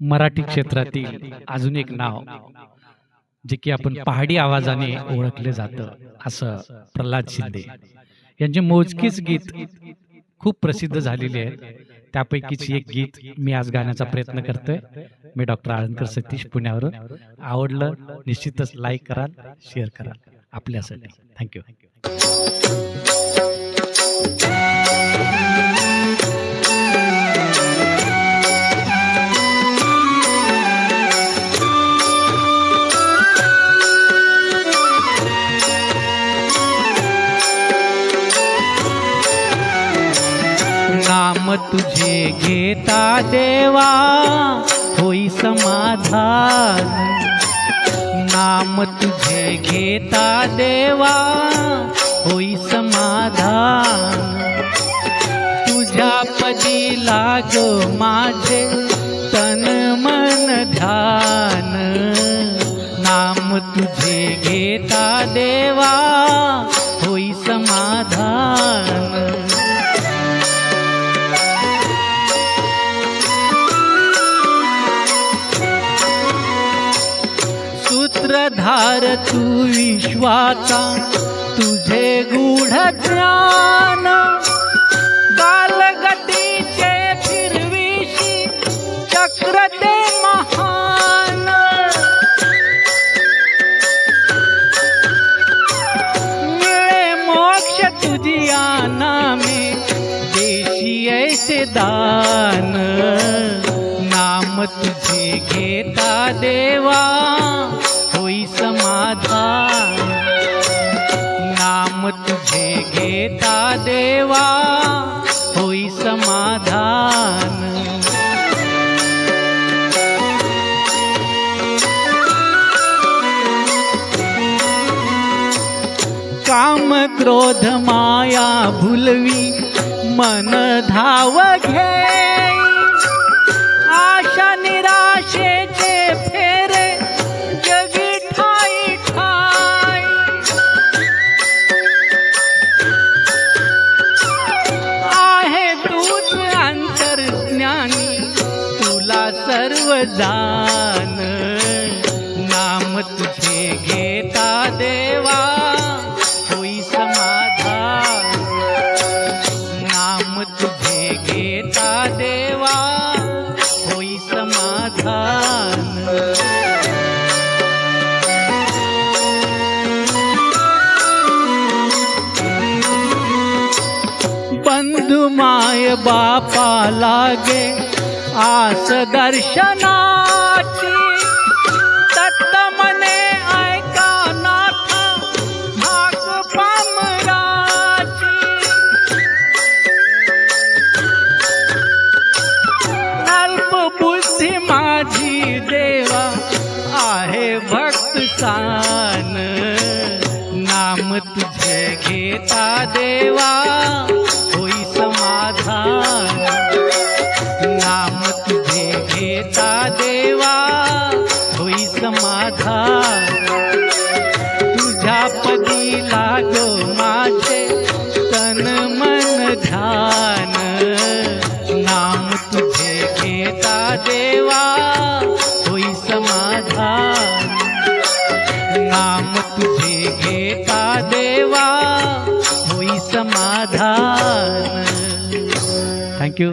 मराठी क्षेत्रातील अजून एक नाव जे की आपण पहाडी आवाजाने ओळखले जातं असं प्रल्हाद शिंदे यांचे मोजकीच गीत खूप प्रसिद्ध झालेले आहेत. त्यापैकीच एक गीत मी आज गाण्याचा प्रयत्न करतोय. मी डॉक्टर आळंदकर सतीश पुण्यावरून. आवडलं निश्चितच लाईक कराल, शेअर कराल आपल्यासाठी. थँक्यू. नाम तुझे घेता देवा होई समाधान. नाम तुझे घेता देवा होई समाधान. तुझ्या पदी लाग माझे तन मन ध्यान. नाम तुझे घेता देवा होई समाधान. सूत्रधार तू विश्वाचा तुझे गूढ ज्ञान. कालगतीचे फिरविशी चक्र ते महान. मिळे मोक्ष तुझिया नामे देशी ऐसे दान. नाम तुझे घेता देवा होई समाधान. नाम तुझे घेता देवा होई समाधान. काम क्रोध माया भुलवी मन धाव घे. आशा निराशेचे फेरे जगी ठाई ठाई. आहे तूच अंतर्ज्ञानी तुला सर्व जान. नाम तुझे घेता देवा होई समाधान. नाम तुझे घेता देवा होई समाधान. बंधु माय बापा लागे आस दर्शनाची. तत्त मने ऐका नाथ हाक पामराची. अल्प बुद्धी माझी देवा आहे भक्त सान. नाम तुझे घेता देवा होई समाधान. नाम तुझे घेता देवा होई समाधान. तुझ्या पदी लागो माझे तन मन ध्यान. नाम तुझे घेता देवा होई समाधान. नाम तुझे घेता देवा होई समाधान. थँक्यू.